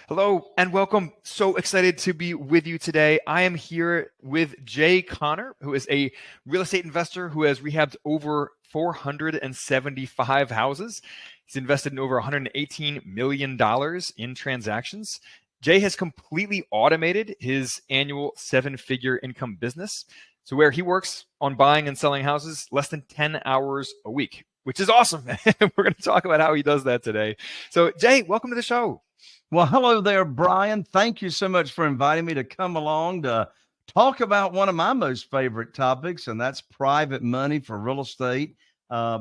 Hello and welcome. So excited to be with you today. I am here with Jay Connor, who is a real estate investor who has rehabbed over 475 houses. He's invested in over $118 million in transactions. Jay has completely automated his annual seven-figure income business. So where he works on buying and selling houses less than 10 hours a week, which is awesome. We're going to talk about how he does that today. So Jay, welcome to the show. Well, hello there, Brian. Thank you so much for inviting me to come along to talk about one of my most favorite topics, and that's private money for real estate,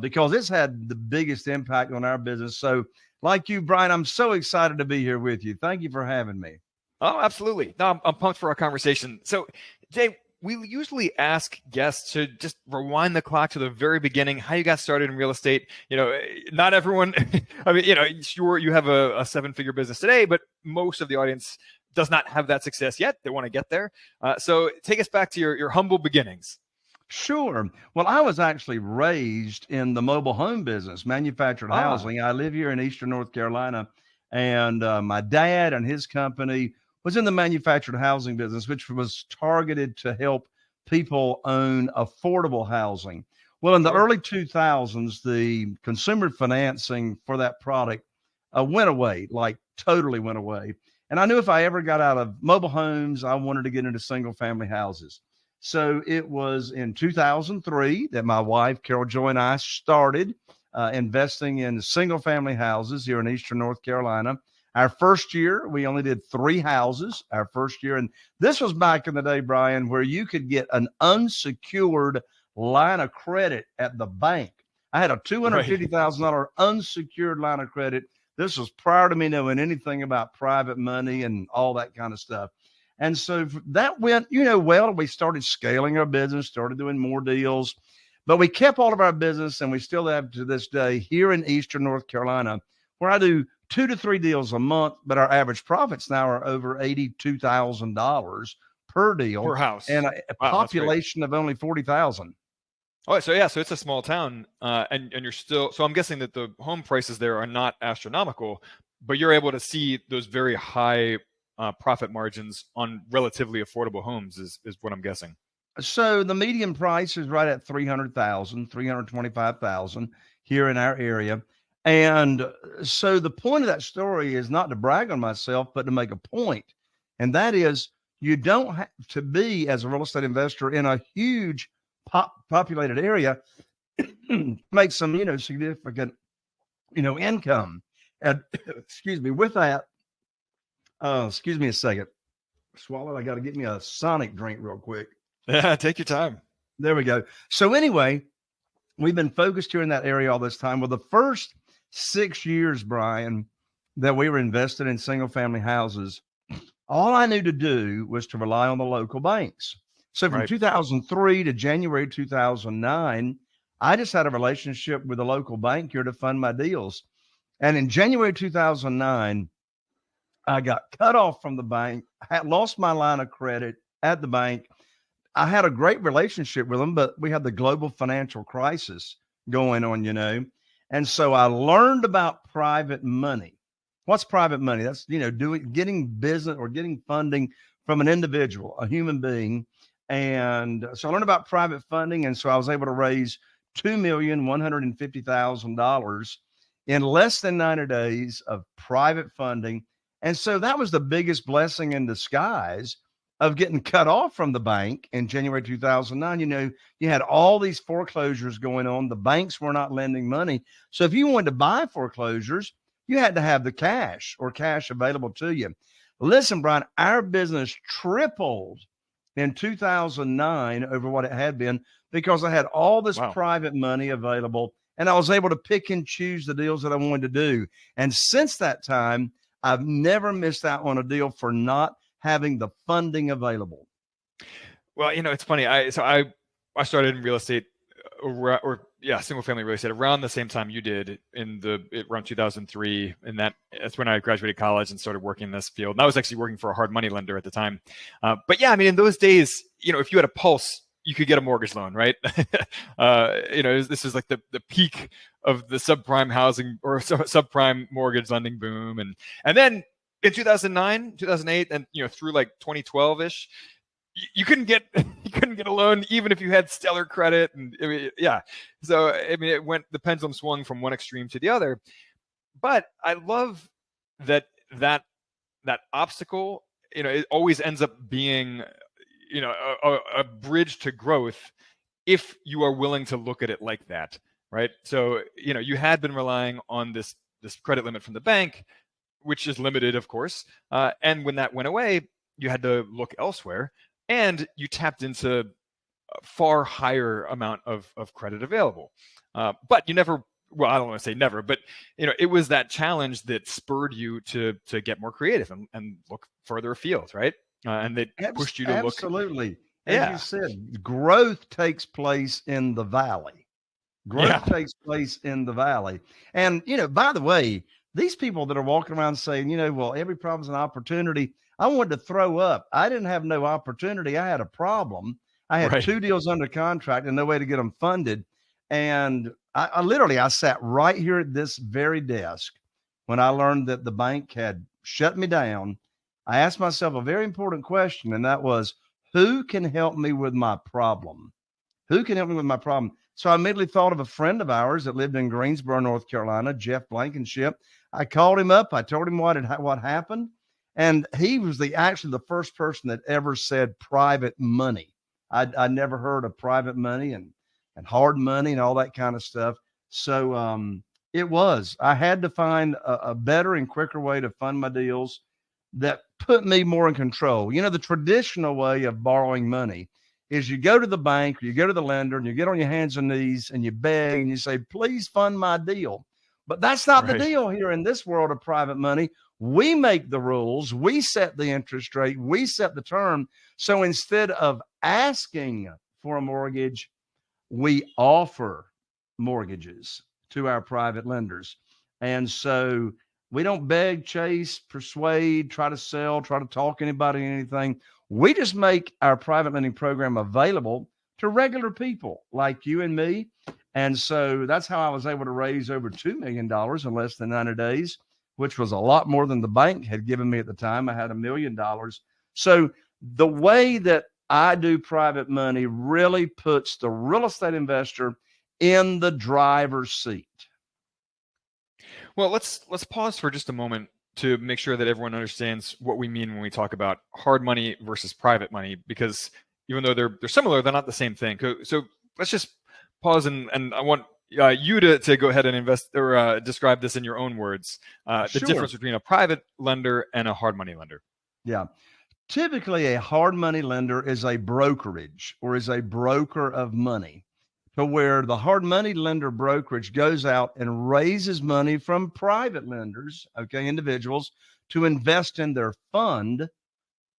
because it's had the biggest impact on our business. So, like you, Brian, I'm so excited to be here with you. Thank you for having me. Oh, absolutely. No, I'm pumped for our conversation. So, Jay, we usually ask guests to just rewind the clock to the very beginning, how you got started in real estate. Not everyone, I mean, sure, you have a seven-figure business today, but most of the audience does not have that success yet. They want to get there. So take us back to your humble beginnings. Sure. Well, I was actually raised in the mobile home business, manufactured housing. I live here in Eastern North Carolina, and my dad and his company was in the manufactured housing business, which was targeted to help people own affordable housing. Well, in the early 2000s, the consumer financing for that product went away, like totally went away. And I knew if I ever got out of mobile homes, I wanted to get into single family houses. So it was in 2003 that my wife, Carol Joy, and I started investing in single family houses here in Eastern North Carolina. Our first year, we only did 3 houses our first year. And this was back in the day, Brian, where you could get an unsecured line of credit at the bank. I had a $250,000 unsecured line of credit. This was prior to me knowing anything about private money and all that kind of stuff. And so that went, well. We started scaling our business, started doing more deals, but we kept all of our business, and we still have to this day here in Eastern North Carolina, where I do 2 to 3 deals a month, but our average profits now are over $82,000 per deal Per house. and a population of only 40,000. Oh, so it's a small town, and you're still. So I'm guessing that the home prices there are not astronomical, but you're able to see those very high profit margins on relatively affordable homes is what I'm guessing. So the median price is right at 300,000, 325,000 here in our area. And so the point of that story is not to brag on myself, but to make a point. And that is, you don't have to be, as a real estate investor, in a huge populated area, make some, significant, income. And excuse me, with that, excuse me a second. Swallow. I got to get me a Sonic drink real quick. Yeah, take your time. There we go. So anyway, we've been focused here in that area all this time. Well, the first 6 years, Brian, that we were invested in single family houses, all I knew to do was to rely on the local banks. So from 2003 to January 2009, I just had a relationship with a local bank here to fund my deals. And in January 2009, I got cut off from the bank, had lost my line of credit at the bank. I had a great relationship with them, but we had the global financial crisis going on, And so I learned about private money. What's private money? That's, getting business or getting funding from an individual, a human being. And so I learned about private funding. And so I was able to raise $2,150,000 in less than 90 days of private funding. And so that was the biggest blessing in disguise of getting cut off from the bank in January 2009. You had all these foreclosures going on. The banks were not lending money. So if you wanted to buy foreclosures, you had to have the cash or cash available to you. Listen, Brian, our business tripled in 2009 over what it had been because I had all this private money available, and I was able to pick and choose the deals that I wanted to do. And since that time, I've never missed out on a deal for not having the funding available. Well, it's funny. I started in real estate single family real estate around the same time you did around 2003. And that's when I graduated college and started working in this field. And I was actually working for a hard money lender at the time. But yeah, I mean, in those days, if you had a pulse, you could get a mortgage loan, right? This is like the peak of the subprime housing or subprime mortgage lending boom. And then in 2009, 2008, and through like 2012 ish, you couldn't get you couldn't get a loan even if you had stellar credit, and I mean, yeah. So I mean, the pendulum swung from one extreme to the other. But I love that that that obstacle, it always ends up being, a bridge to growth if you are willing to look at it like that, right? So, you had been relying on this credit limit from the bank, which is limited, of course. And when that went away, you had to look elsewhere, and you tapped into a far higher amount of credit available. But you never, well, I don't want to say never, but it was that challenge that spurred you to get more creative and look further afield, right? And that pushed you to look. Absolutely. As you Yeah, said, growth takes place in the valley. yeah, Growth takes place in the valley. And, by the way, these people that are walking around saying, well, every problem's an opportunity. I wanted to throw up. I didn't have no opportunity. I had a problem. I had right. 2 deals under contract and no way to get them funded. And I literally, I sat right here at this very desk when I learned that the bank had shut me down. I asked myself a very important question, and that was, who can help me with my problem? Who can help me with my problem? So I immediately thought of a friend of ours that lived in Greensboro, North Carolina, Jeff Blankenship. I called him up. I told him what happened. And he was actually the first person that ever said private money. I never heard of private money and hard money and all that kind of stuff. So I had to find a better and quicker way to fund my deals that put me more in control. The traditional way of borrowing money is you go to the bank or you go to the lender and you get on your hands and knees and you beg and you say, please fund my deal. But that's not the Right. deal here in this world of private money. We make the rules. We set the interest rate. We set the term. So instead of asking for a mortgage, we offer mortgages to our private lenders. And so we don't beg, chase, persuade, try to sell, try to talk anybody anything. We just make our private lending program available to regular people like you and me. And so that's how I was able to raise over $2 million in less than 90 days, which was a lot more than the bank had given me at the time. I had $1 million. So the way that I do private money really puts the real estate investor in the driver's seat. Well, let's pause for just a moment to make sure that everyone understands what we mean when we talk about hard money versus private money, because even though they're similar, they're not the same thing. So let's just pause, and I want you to go ahead and invest or describe this in your own words. The Sure. difference between a private lender and a hard money lender. Yeah. Typically, a hard money lender is a brokerage or is a broker of money, to where the hard money lender brokerage goes out and raises money from private lenders, okay, individuals, to invest in their fund.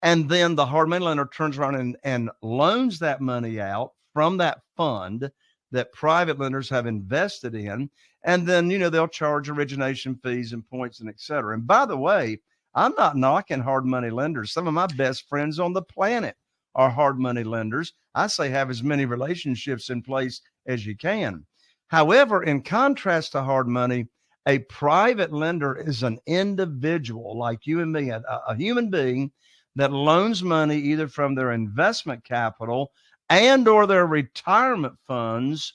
And then the hard money lender turns around and loans that money out from that fund that private lenders have invested in. And then, they'll charge origination fees and points and et cetera. And by the way, I'm not knocking hard money lenders. Some of my best friends on the planet are hard money lenders. I say have as many relationships in place as you can. However, in contrast to hard money, a private lender is an individual like you and me, a human being that loans money either from their investment capital and or their retirement funds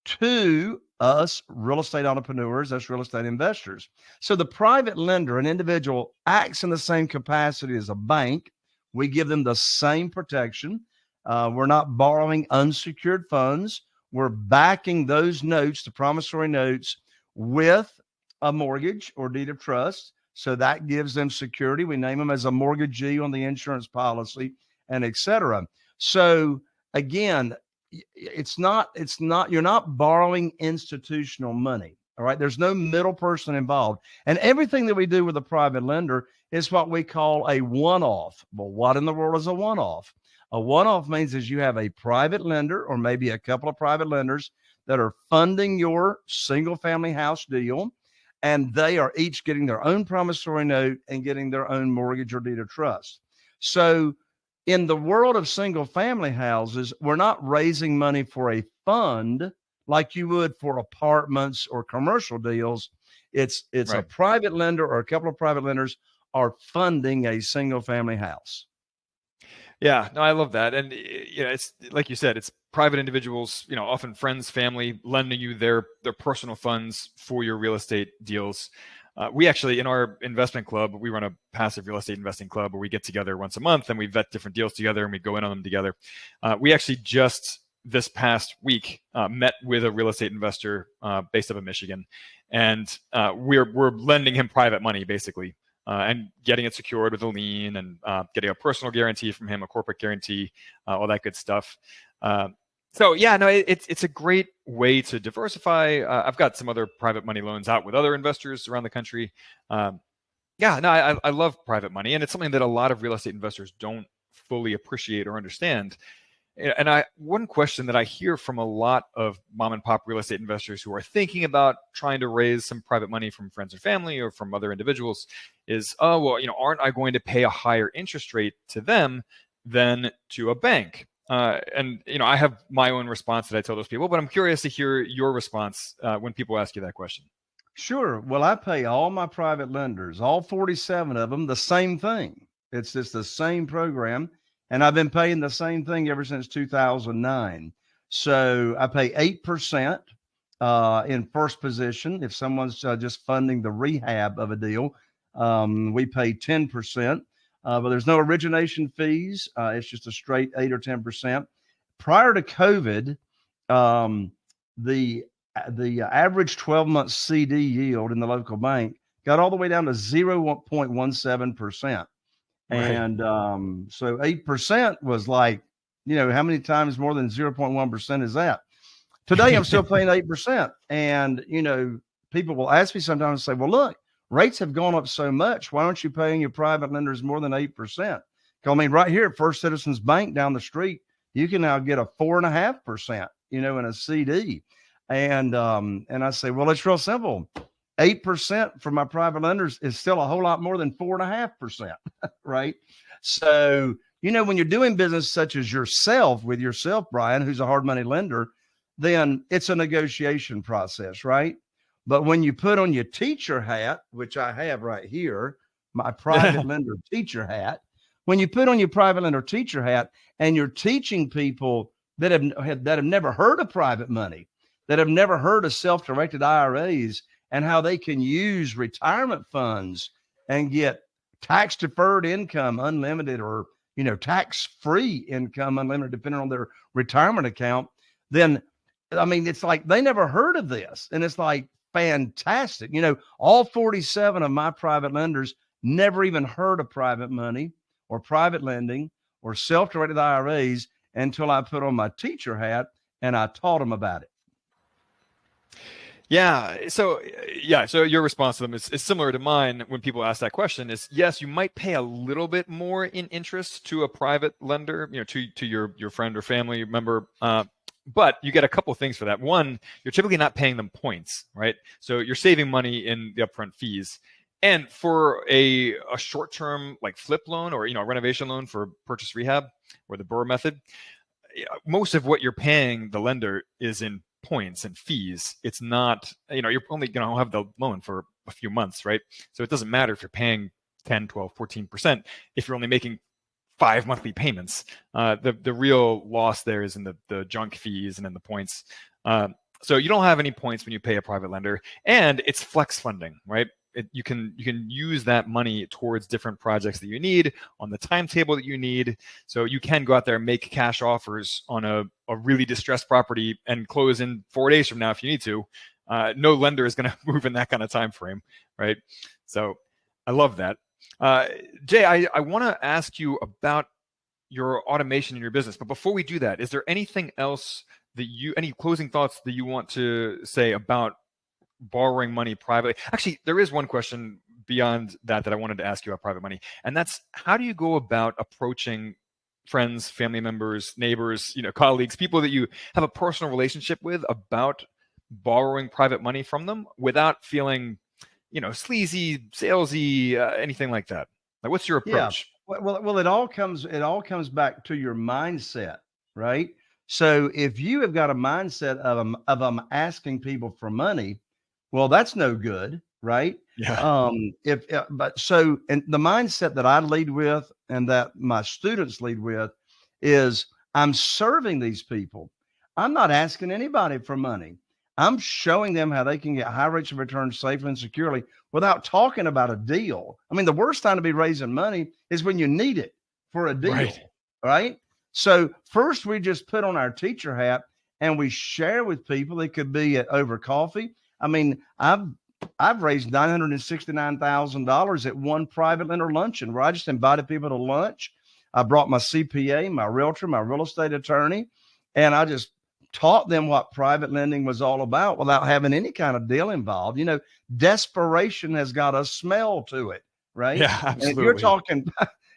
to us real estate entrepreneurs, us real estate investors. So the private lender, an individual, acts in the same capacity as a bank. We give them the same protection. We're not borrowing unsecured funds. We're backing those notes, the promissory notes, with a mortgage or deed of trust. So that gives them security. We name them as a mortgagee on the insurance policy, and et cetera. So again, you're not borrowing institutional money. All right. There's no middle person involved. And everything that we do with a private lender is what we call a one-off. Well, what in the world is a one-off? A one-off means is you have a private lender or maybe a couple of private lenders that are funding your single family house deal, and they are each getting their own promissory note and getting their own mortgage or deed of trust. So in the world of single family houses, we're not raising money for a fund like you would for apartments or commercial deals. It's Right. a private lender or a couple of private lenders are funding a single family house. Yeah, no, I love that. And it's like you said, it's private individuals, often friends, family, lending you their personal funds for your real estate deals. We actually, in our investment club, we run a passive real estate investing club where we get together once a month and we vet different deals together and we go in on them together. We actually just this past week met with a real estate investor based up in Michigan, and we're lending him private money basically. And getting it secured with a lien and getting a personal guarantee from him, a corporate guarantee, all that good stuff. So yeah, no, it's a great way to diversify. I've got some other private money loans out with other investors around the country. Yeah, no, I love private money, and it's something that a lot of real estate investors don't fully appreciate or understand. And one question that I hear from a lot of mom and pop real estate investors who are thinking about trying to raise some private money from friends and family or from other individuals is, oh, well, aren't I going to pay a higher interest rate to them than to a bank? And I have my own response that I tell those people, but I'm curious to hear your response when people ask you that question. Sure. Well, I pay all my private lenders, all 47 of them, the same thing. It's just the same program. And I've been paying the same thing ever since 2009. So I pay 8% in first position. If someone's just funding the rehab of a deal, we pay 10%. But there's no origination fees. It's just a straight 8 or 10%. Prior to COVID, the average 12-month CD yield in the local bank got all the way down to 0.17%. Right. And so 8% was like, how many times more than 0.1% is that? Today, I'm still paying 8%. And, people will ask me sometimes, say, well, look, rates have gone up so much. Why aren't you paying your private lenders more than 8%? I mean, right here at First Citizens Bank down the street, you can now get a 4.5%, in a CD. And I say, well, it's real simple. 8% for my private lenders is still a whole lot more than 4.5%, right? So, when you're doing business such as yourself with yourself, Brian, who's a hard money lender, then it's a negotiation process, right? But when you put on your teacher hat, which I have right here, my private lender teacher hat, when you put on your private lender teacher hat and you're teaching people that have never heard of private money, that have never heard of self-directed IRAs, and how they can use retirement funds and get tax deferred income unlimited, or tax free income unlimited, depending on their retirement account, then I mean, it's like they never heard of this. And it's like fantastic. All 47 of my private lenders never even heard of private money or private lending or self-directed IRAs until I put on my teacher hat and I taught them about it. Yeah. So your response to them is similar to mine when people ask that question is, yes, you might pay a little bit more in interest to a private lender, to your friend or family member. But you get a couple of things for that. One, you're typically not paying them points, right? So you're saving money in the upfront fees. And for a short-term like flip loan or a renovation loan for purchase rehab or the Burr method, most of what you're paying the lender is in points and fees. It's not, you're only going to have the loan for a few months, right? So it doesn't matter if you're paying 10, 12, 14% if you're only making 5 monthly payments. The real loss there is in the junk fees and in the points. So you don't have any points when you pay a private lender, and it's flex funding, right? You can use that money towards different projects that you need on the timetable that you need. So you can go out there and make cash offers on a really distressed property and close in 4 days from now if you need to. No lender is going to move in that kind of time frame, right? So I love that. Jay, I want to ask you about your automation in your business, but before we do that, is there anything else any closing thoughts that you want to say about borrowing money privately? Actually, there is one question beyond that I wanted to ask you about private money, and that's, how do you go about approaching friends, family members, neighbors, colleagues, people that you have a personal relationship with, about borrowing private money from them without feeling sleazy, salesy, anything like that? Like, what's your approach? Yeah. Well, it all comes back to your mindset, right? So if you have got a mindset of asking people for money, well, that's no good. right? Yeah. And the mindset that I lead with and that my students lead with is I'm serving these people. I'm not asking anybody for money. I'm showing them how they can get high rates of return safely and securely without talking about a deal. I mean, the worst time to be raising money is when you need it for a deal, Right. right? So first we just put on our teacher hat and we share with people. It could be over coffee. I mean, I've raised $969,000 at one private lender luncheon where I just invited people to lunch. I brought my CPA, my realtor, my real estate attorney, and I just taught them what private lending was all about without having any kind of deal involved. Desperation has got a smell to it, right? Yeah, And absolutely.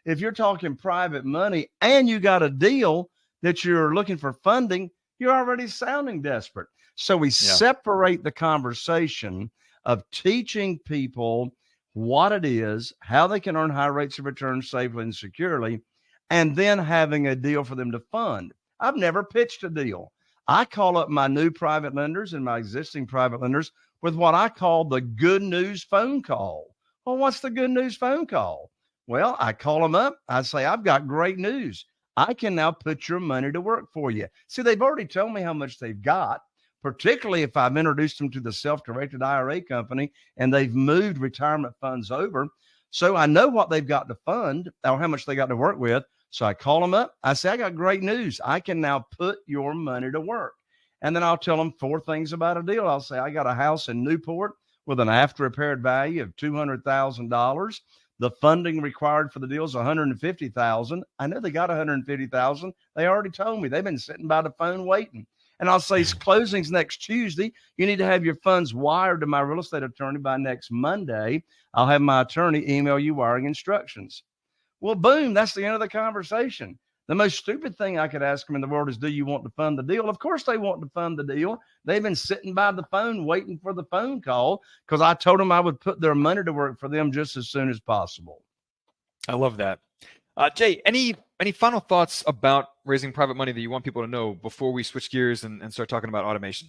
if you're talking private money and you got a deal that you're looking for funding, you're already sounding desperate. So we separate the conversation of teaching people what it is, how they can earn high rates of return safely and securely, and then having a deal for them to fund. I've never pitched a deal. I call up my new private lenders and my existing private lenders with what I call the good news phone call. Well, what's the good news phone call? Well, I call them up. I say, I've got great news. I can now put your money to work for you. See, they've already told me how much they've got, particularly if I've introduced them to the self-directed IRA company and they've moved retirement funds over. So I know what they've got to fund or how much they got to work with. So I call them up. I say, I got great news. I can now put your money to work. And then I'll tell them 4 things about a deal. I'll say, I got a house in Newport with an after repaired value of $200,000. The funding required for the deal is $150,000. I know they got $150,000. They already told me. They've been sitting by the phone waiting. And I'll say, closing's next Tuesday. You need to have your funds wired to my real estate attorney by next Monday. I'll have my attorney email you wiring instructions. Well, boom, that's the end of the conversation. The most stupid thing I could ask them in the world is, do you want to fund the deal? Of course they want to fund the deal. They've been sitting by the phone waiting for the phone call because I told them I would put their money to work for them just as soon as possible. I love that. Jay, any final thoughts about raising private money that you want people to know before we switch gears and start talking about automation?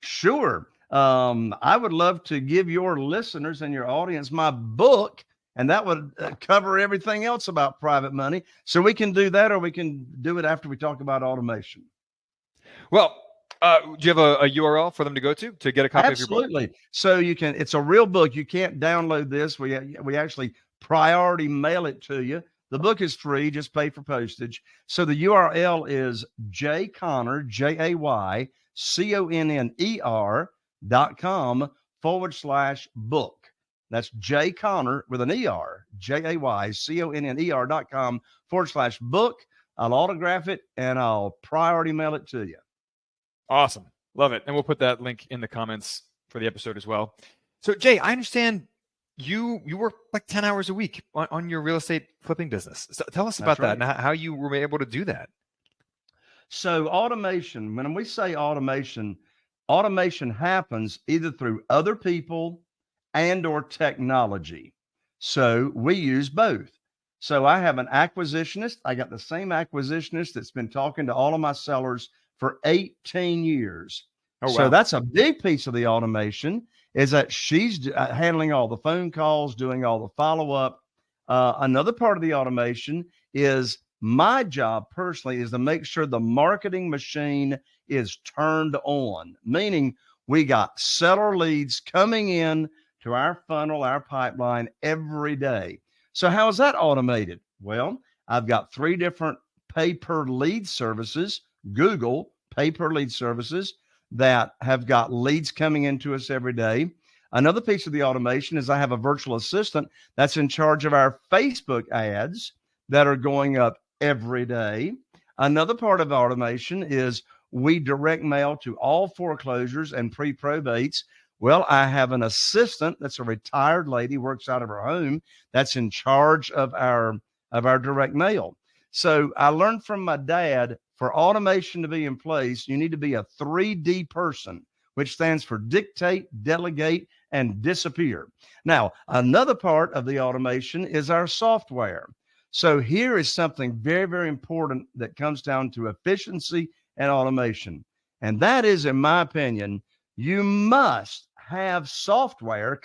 Sure. I would love to give your listeners and your audience my book, and that would cover everything else about private money. So we can do that, or we can do it after we talk about automation. Well, do you have a URL for them to go to get a copy of your book? Absolutely. So it's a real book. You can't download this. We actually priority mail it to you. The book is free, just pay for postage. So the URL is jayconner, JayConner.com/book. That's jayconner with an ER, JayConner.com/book. I'll autograph it and I'll priority mail it to you. Awesome. Love it. And we'll put that link in the comments for the episode as well. So Jay, I understand you work like 10 hours a week on your real estate flipping business. So tell us about that and how you were able to do that. So automation, when we say automation happens either through other people and or technology. So we use both. So I have an acquisitionist. I got the same acquisitionist that's been talking to all of my sellers for 18 years. Oh, wow. So that's a big piece of the automation, is that she's handling all the phone calls, doing all the follow-up. Another part of the automation is my job personally is to make sure the marketing machine is turned on, meaning we got seller leads coming in to our funnel, our pipeline every day. So how is that automated? Well, I've got 3 different pay-per-lead services, Google pay-per-lead services that have got leads coming into us every day. Another piece of the automation is I have a virtual assistant that's in charge of our Facebook ads that are going up every day. Another part of automation is we direct mail to all foreclosures and pre-probates. Well, I have an assistant that's a retired lady, works out of her home, that's in charge of our direct mail. So I learned from my dad, for automation to be in place, you need to be a 3D person, which stands for dictate, delegate, and disappear. Now, another part of the automation is our software. So here is something very, very important that comes down to efficiency and automation. And that is, in my opinion, you must have software,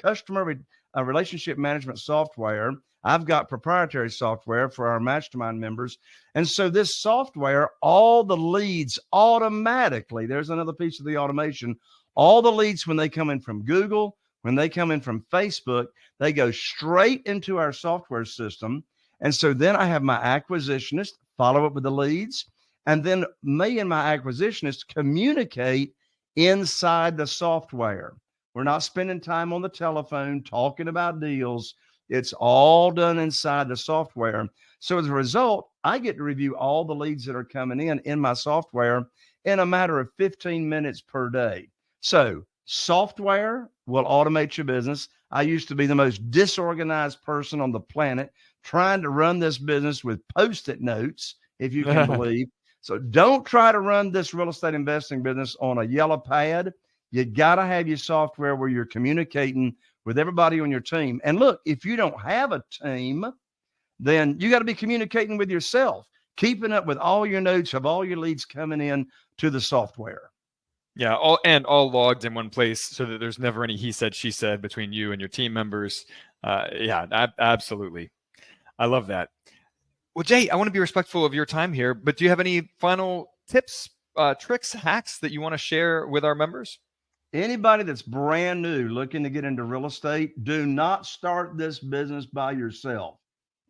relationship management software. I've got proprietary software for our mastermind members. And so this software, all the leads automatically, there's another piece of the automation, all the leads when they come in from Google, when they come in from Facebook, they go straight into our software system. And so then I have my acquisitionist follow up with the leads. And then me and my acquisitionist communicate inside the software. We're not spending time on the telephone talking about deals. It's all done inside the software. So as a result, I get to review all the leads that are coming in my software in a matter of 15 minutes per day. So software will automate your business. I used to be the most disorganized person on the planet trying to run this business with Post-it notes, if you can believe. So don't try to run this real estate investing business on a yellow pad. You got to have your software where you're communicating with everybody on your team. And look, if you don't have a team, then you got to be communicating with yourself, keeping up with all your notes of all your leads coming in to the software. Yeah, all logged in one place so that there's never any he said, she said between you and your team members. Absolutely. I love that. Well, Jay, I want to be respectful of your time here, but do you have any final tips, tricks, hacks that you want to share with our members? Anybody that's brand new looking to get into real estate, do not start this business by yourself.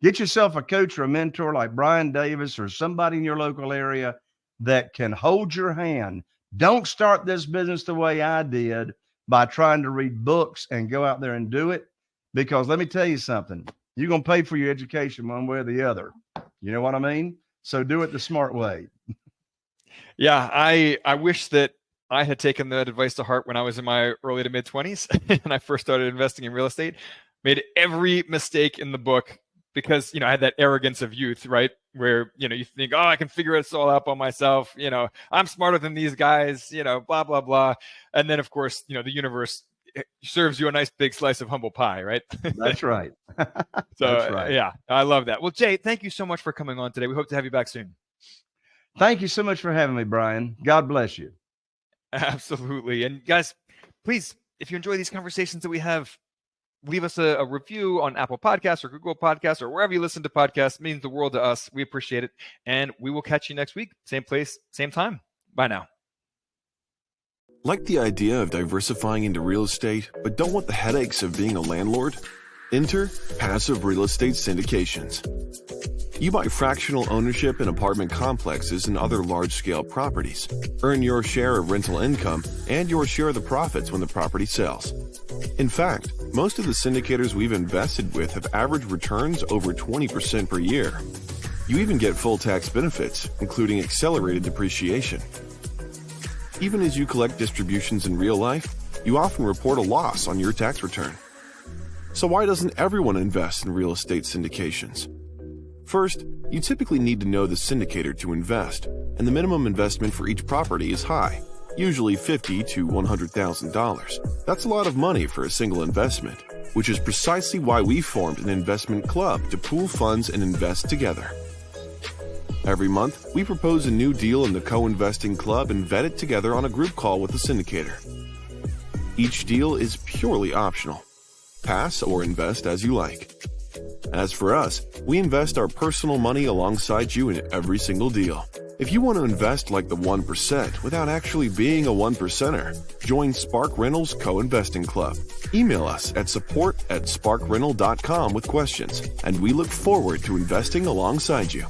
Get yourself a coach or a mentor like Brian Davis or somebody in your local area that can hold your hand. Don't start this business the way I did by trying to read books and go out there and do it. Because let me tell you something, you're going to pay for your education one way or the other. You know what I mean? So do it the smart way. Yeah, I wish that I had taken that advice to heart when I was in my early to mid 20s and I first started investing in real estate. Made every mistake in the book because, I had that arrogance of youth, right? Where, you think, oh, I can figure this all out by myself. I'm smarter than these guys, blah, blah, blah. And then, of course, the universe serves you a nice big slice of humble pie, right? That's right. So, that's right. Yeah, I love that. Well, Jay, thank you so much for coming on today. We hope to have you back soon. Thank you so much for having me, Brian. God bless you. Absolutely. And guys, please, if you enjoy these conversations that we have, leave us a review on Apple Podcasts or Google Podcasts or wherever you listen to podcasts. It means the world to us. We appreciate it. And we will catch you next week. Same place, same time. Bye now. Like the idea of diversifying into real estate, but don't want the headaches of being a landlord? Enter passive real estate syndications. You buy fractional ownership in apartment complexes and other large-scale properties. Earn your share of rental income and your share of the profits when the property sells. In fact, most of the syndicators we've invested with have averaged returns over 20% per year. You even get full tax benefits, including accelerated depreciation. Even as you collect distributions in real life, you often report a loss on your tax return. So why doesn't everyone invest in real estate syndications? First, you typically need to know the syndicator to invest, and the minimum investment for each property is high, usually $50,000 to $100,000. That's a lot of money for a single investment, which is precisely why we formed an investment club to pool funds and invest together. Every month, we propose a new deal in the co-investing club and vet it together on a group call with the syndicator. Each deal is purely optional. Pass or invest as you like. As for us, we invest our personal money alongside you in every single deal. If you want to invest like the 1% without actually being a 1%er, join Spark Rentals Co-Investing Club. Email us at support@sparkrental.com with questions, and we look forward to investing alongside you.